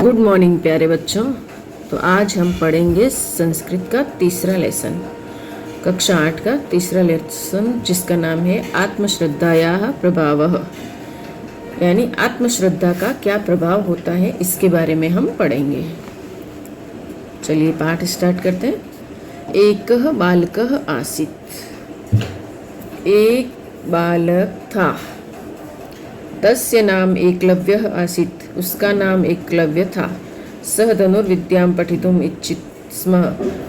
Good morning प्यारे बच्चों। तो आज हम पढ़ेंगे संस्कृत का तीसरा लेसन, कक्षा 8 का तीसरा लेसन, जिसका नाम है आत्मश्रद्धायाः प्रभावः, यानी आत्मश्रद्धा का क्या प्रभाव होता है इसके बारे में हम पढ़ेंगे। चलिए पाठ स्टार्ट करते हैं। एकः बालकः आसीत्, एक बालक था। तस्य नाम एकलव्यः आसीत्, उसका नाम एकलव्य था। सह धनुर्विद्यां पठितुम् इच्छित स्म,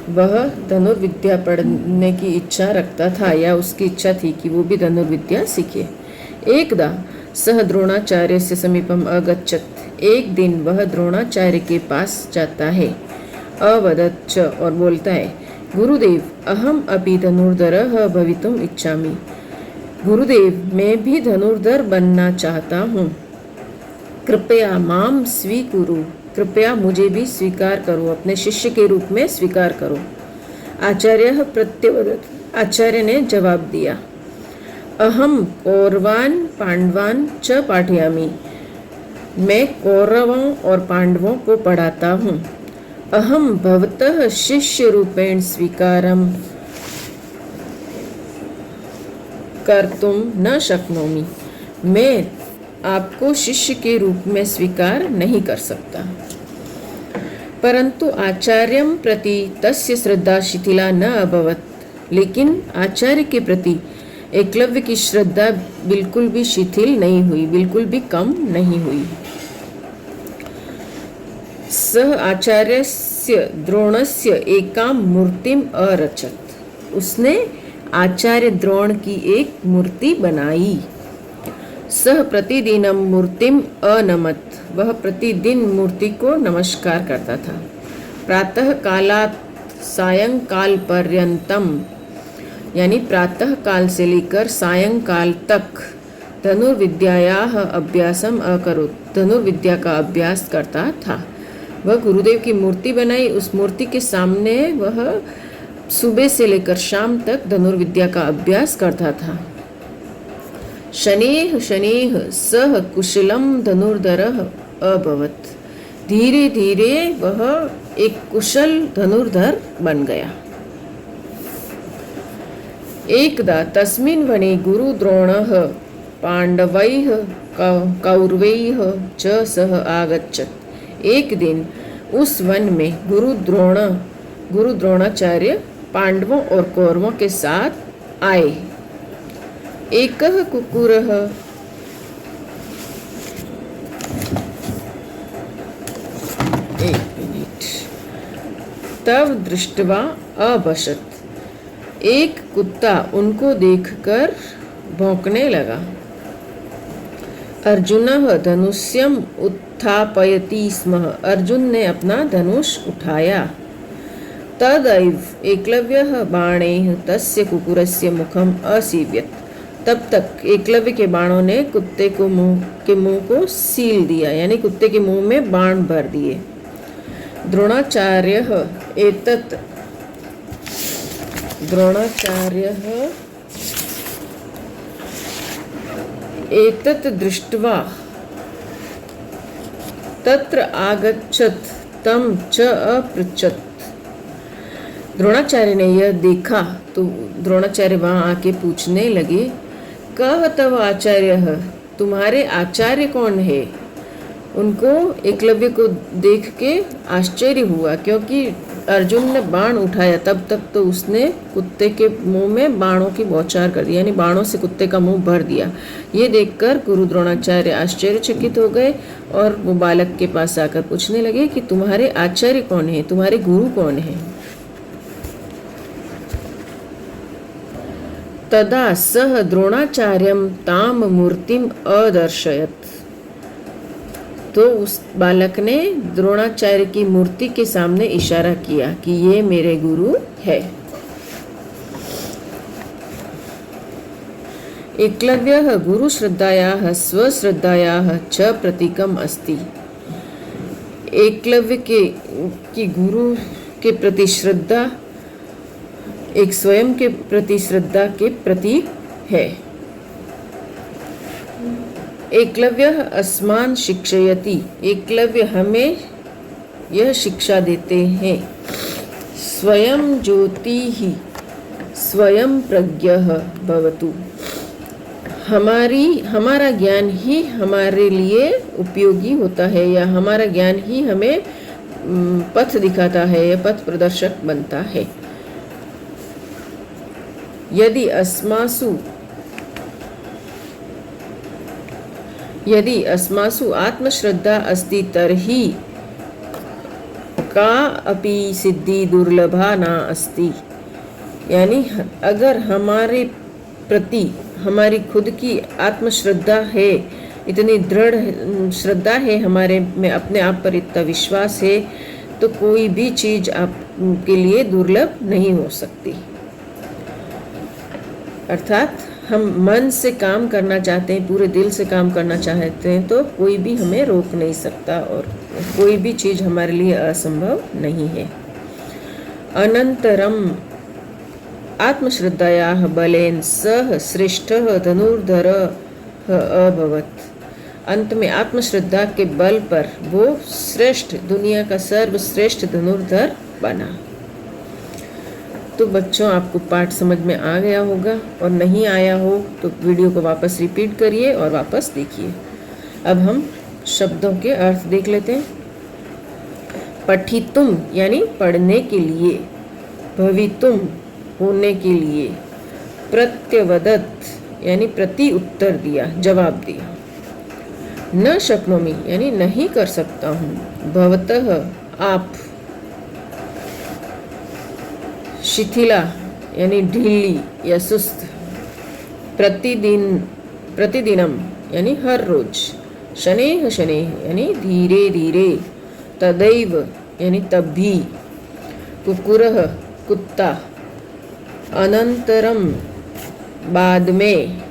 वह धनुर्विद्या पढ़ने की इच्छा रखता था या उसकी इच्छा थी कि वो भी धनुर्विद्या सीखे। एकदा सह द्रोणाचार्यस्य समीपम् अगच्छत्, एक दिन वह द्रोणाचार्य के पास जाता है। अवदत् च, और बोलता है, गुरुदेव अहम अपि धनुर्धरः भवितुम् इच्छामि। गुरुदेव मैं भी धनुर्धर बनना चाहता हूँ। कृपया माम स्वीकुरु, कृपया मुझे भी स्वीकार करो, अपने शिष्य के रूप में स्वीकार करो। आचार्य प्रत्यवदत्, आचार्य ने जवाब दिया, अहम कौरवान पांडवान च पाठयामि, मैं कौरवों और पांडवों को पढ़ाता हूँ। अहम भवतः शिष्य रूपेण स्वीकारम कर्तुम न शक्नोमि, मैं आपको शिष्य के रूप में स्वीकार नहीं कर सकता। परंतु आचार्यं प्रति तस्य श्रद्धा शिथिला न अभवत्, लेकिन आचार्य के प्रति एकलव्य की श्रद्धा बिल्कुल भी शिथिल नहीं हुई, बिल्कुल भी कम नहीं हुई। सः आचार्यस्य द्रोणस्य एकां मूर्तिम अरचत, उसने आचार्य द्रोण की एक मूर्ति बनाई। सह प्रतिदिनम मूर्तिम अनमत, वह प्रतिदिन मूर्ति को नमस्कार करता था। प्रातः कालात् सायंकाल पर्यंतम, यानी प्रातः काल से लेकर सायंकाल तक धनुर्विद्यायाः अभ्यासम अकरोत्, धनुर्विद्या का अभ्यास करता था। वह गुरुदेव की मूर्ति बनाई, उस मूर्ति के सामने वह सुबह से लेकर शाम तक धनुर्विद्या का अभ्यास करता था। शनेः शनेः सह कुशलम धनुर्धरः अभवत्, धीरे धीरे वह एक कुशल धनुर्धर बन गया। एकदा तस्मिन् वने गुरुद्रोणः पांडवैः कौरवैः च सह आगच्छत्, एक दिन उस वन में गुरु द्रोणाचार्य पांडवों और कौरवों के साथ आए। एकः कुक्कुरः तव दृष्ट्वा अभषत, एक कुत्ता उनको देखकर भौंकने लगा। अर्जुनः धनुष्यम उत्थापयति स्म, अर्जुन ने अपना धनुष उठाया। तदैव एकलव्यः बाणैः तस्य कुक्कुरस्य मुखम असीव्यत, तब तक एकलव्य के बाणों ने कुत्ते को मुंह को सील दिया, यानी कुत्ते के मुंह में बाण भर दिए। द्रोणाचार्यः एतत् दृष्ट्वा तत्र आगच्छत् तं च अपृच्छत्, द्रोणाचार्य ने यह देखा तो द्रोणाचार्य वहां आके पूछने लगे, कह तव आचार्य, तुम्हारे आचार्य कौन है? उनको एकलव्य को देख के आश्चर्य हुआ, क्योंकि अर्जुन ने बाण उठाया तब तक तो उसने कुत्ते के मुंह में बाणों की बौछार कर दी, यानी बाणों से कुत्ते का मुंह भर दिया। ये देखकर गुरु द्रोणाचार्य आश्चर्यचकित हो गए और वो बालक के पास आकर पूछने लगे कि तुम्हारे आचार्य कौन है, तुम्हारे गुरु कौन है? तदा सह द्रोणाचार्यम ताम मूर्तिम अदर्शयत, तो उस बालक ने द्रोणाचार्य की मूर्ति के सामने इशारा किया कि ये मेरे गुरु है। एकलव्यः गुरु श्रद्धायाः स्वश्रद्धायाः च प्रतीकम अस्ति, एकलव्य की गुरु के प्रति श्रद्धा एक स्वयं के प्रति श्रद्धा के प्रतीक है। एकलव्य अस्मान शिक्षयति, एकलव्य हमें यह शिक्षा देते हैं। स्वयं ज्योति ही स्वयं प्रज्ञः भवतु। हमारा ज्ञान ही हमारे लिए उपयोगी होता है, या हमारा ज्ञान ही हमें पथ दिखाता है या पथ प्रदर्शक बनता है। यदि अस्मासु आत्मश्रद्धा अस्ति तर्हि का अपि सिद्धि दुर्लभा न अस्ति। यानी अगर हमारे प्रति हमारी खुद की आत्मश्रद्धा है, इतनी दृढ़ श्रद्धा है हमारे में, अपने आप पर इतना विश्वास है, तो कोई भी चीज़ आपके लिए दुर्लभ नहीं हो सकती। अर्थात हम मन से काम करना चाहते हैं, पूरे दिल से काम करना चाहते हैं, तो कोई भी हमें रोक नहीं सकता और कोई भी चीज़ हमारे लिए असंभव नहीं है। अनंतरम आत्मश्रद्धायाः बलेन सह श्रेष्ठः धनुर्धरः अभवत्। अंत में आत्मश्रद्धा के बल पर वो श्रेष्ठ, दुनिया का सर्वश्रेष्ठ धनुर्धर बना। तो बच्चों, आपको पाठ समझ में आ गया होगा, और नहीं आया हो तो वीडियो को वापस रिपीट करिए और वापस देखिए। अब हम शब्दों के अर्थ देख लेते हैं। पठितुम यानी पढ़ने के लिए, भवितुम होने के लिए, प्रत्यवदत् यानी प्रति उत्तर दिया, जवाब दिया, न शक्नोमि यानी नहीं कर सकता हूँ, भवतः आप, शिथिला यानी ढीली या सुस्त, प्रतिदिनम यानी हर रोज, शनेह शनेह यानी धीरे धीरे, तदैव यानी तब भी, कुकुरः कुत्ता, अनंतरम बाद में,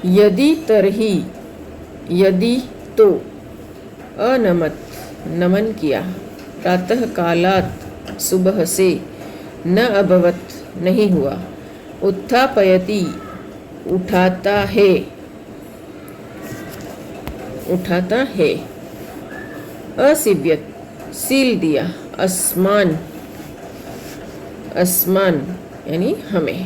यदि तरही यदि तो, अनमत नमन किया, प्रातः कालात् सुबह से, न अभवत नहीं हुआ, उत्थापयति उठाता है, असिव्यत सील दिया, अस्मान यानी हमें।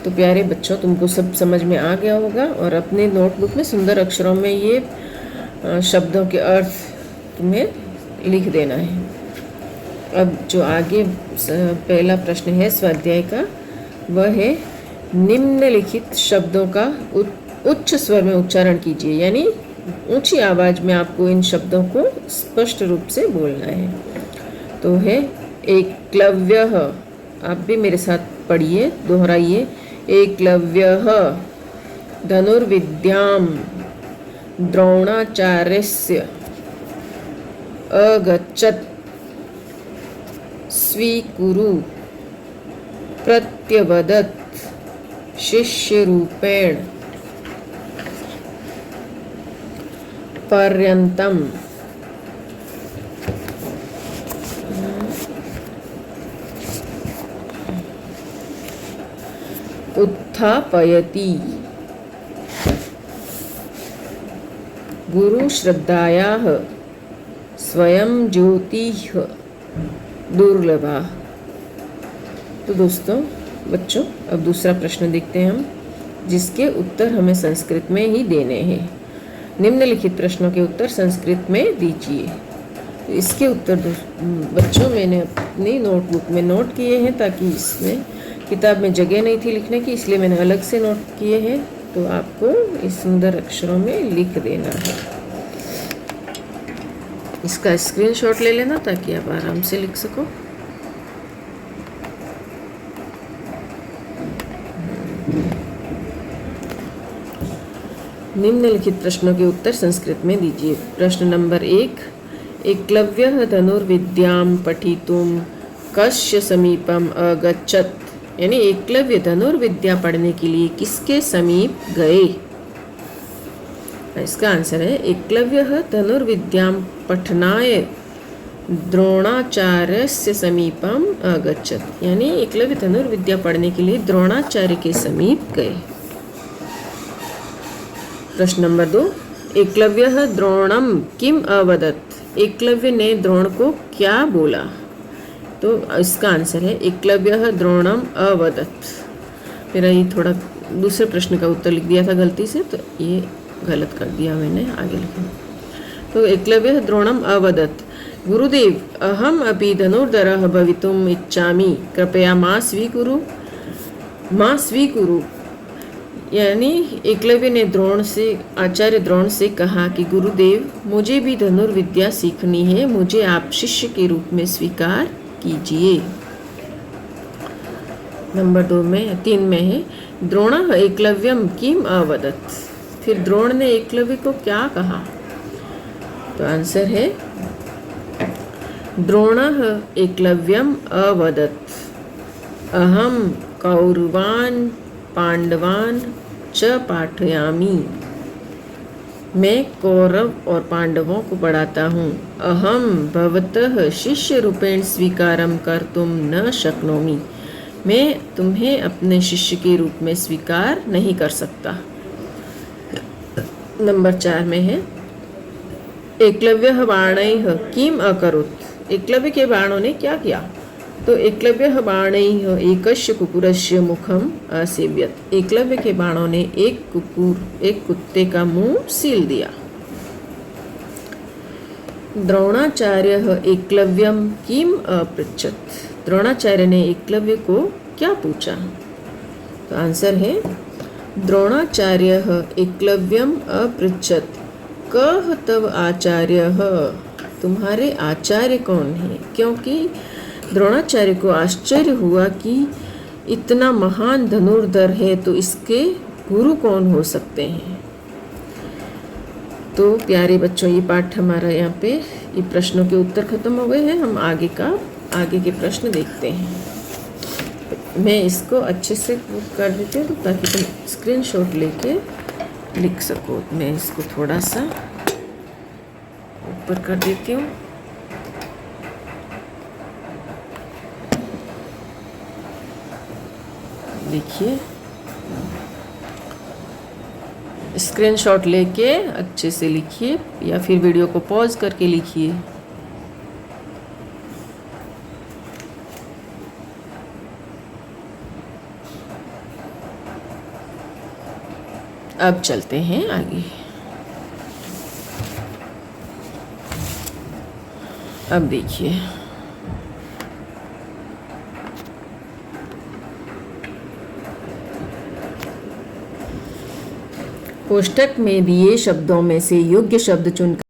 तो प्यारे बच्चों, तुमको सब समझ में आ गया होगा, और अपने नोटबुक में सुंदर अक्षरों में ये शब्दों के अर्थ तुम्हें लिख देना है। अब जो आगे पहला प्रश्न है स्वाध्याय का, वह है निम्नलिखित शब्दों का उच्च स्वर में उच्चारण कीजिए। यानी ऊंची आवाज में आपको इन शब्दों को स्पष्ट रूप से बोलना है। तो है एकलव्यः, आप भी मेरे साथ पढ़िए, दोहराइए। एकलव्यः धनुर्विद्यां द्रोणाचार्यस्य अगच्छत्, स्वीकुरु प्रत्यवदत् शिष्यरूपेण, पर्यन्तम उत्थापयति, गुरुश्रद्धायाः स्वयं ज्योतिः दुर्लभा। तो दोस्तों, बच्चों, अब दूसरा प्रश्न देखते हैं हम, जिसके उत्तर हमें संस्कृत में ही देने हैं। निम्नलिखित प्रश्नों के उत्तर संस्कृत में दीजिए। तो इसके उत्तर बच्चों मैंने अपनी नोटबुक में नोट किए हैं, ताकि इसमें किताब में जगह नहीं थी लिखने की, इसलिए मैंने अलग से नोट किए हैं। तो आपको इस सुंदर अक्षरों में लिख देना है। इसका स्क्रीनशॉट ले लेना ताकि आप आराम से लिख सको। निम्नलिखित प्रश्नों के उत्तर संस्कृत में दीजिए। प्रश्न नंबर 1, एकलव्यः धनुर्विद्यां पठितुं कस्य समीपम अगच्छत्। यानी एकलव्य धनुर्विद्या पढ़ने के लिए किसके समीप गए। इसका आंसर है एकलव्यः धनुर्विद्यां पठनाय द्रोणाचार्यस्य समीपम अगच्छत्। यानी एकलव्य धनुर्विद्या पढ़ने के लिए द्रोणाचार्य के समीप गए। प्रश्न नंबर 2, एकलव्य द्रोणम किम अवदत्, एकलव्य ने द्रोण को क्या बोला। तो इसका आंसर है एकलव्य द्रोणम अवदत्। मेरा ये थोड़ा दूसरे प्रश्न का उत्तर लिख दिया था गलती से, तो ये गलत कर दिया मैंने, आगे लिखा। तो एकलव्य द्रोणम अवदत् गुरुदेव अहम अपि धनुर्धरः भवितुम् इच्छामि, कृपया मां स्वीकुरु। यानी एकलव्य ने आचार्य द्रोण से कहा कि गुरुदेव मुझे भी धनुर्विद्या सीखनी है, मुझे आप शिष्य के रूप में स्वीकार कीजिए। नंबर 3 में है द्रोणः एकलव्यम किम अवदत्, फिर द्रोण ने एकलव्य को क्या कहा। तो आंसर है द्रोणः एकलव्यम अवदत् अहम कौरवान् पांडवान् च पाठयामि, मैं कौरव और पांडवों को पढ़ाता हूँ। अहम भवतः शिष्य रूपेण स्वीकारम कर्तुम न शक्नोमि, मैं तुम्हें अपने शिष्य के रूप में स्वीकार नहीं कर सकता। नंबर 4 में है एकलव्य बाणैः किम अकरोत्, एकलव्य के बाणों ने क्या किया। तो एकलव्य बाणैः एकस्य कुकुरस्य मुखम असेव्यत्, एकलव्य के बाणों ने एक कुत्ते का मुंह सील दिया। द्रोणाचार्य एकलव्यम किम अपृच्छत्, द्रोणाचार्य ने एकलव्य को क्या पूछा। तो आंसर है द्रोणाचार्य एकलव्यम अपृच्छत् कः तव आचार्यः, तुम्हारे आचार्य कौन है। क्योंकि द्रोणाचार्य को आश्चर्य हुआ कि इतना महान धनुर्धर है तो इसके गुरु कौन हो सकते हैं। तो प्यारे बच्चों, ये पाठ हमारा यहाँ पे ये प्रश्नों के उत्तर खत्म हो गए हैं। हम आगे के प्रश्न देखते हैं। मैं इसको अच्छे से कर देती हूँ ताकि तुम स्क्रीनशॉट लेके लिख सको। मैं इसको थोड़ा सा ऊपर कर देती हूँ। देखिए, स्क्रीनशॉट लेके अच्छे से लिखिए या फिर वीडियो को पॉज करके लिखिए। अब चलते हैं आगे। अब देखिए, कोष्ठक में दिए शब्दों में से योग्य शब्द चुनकर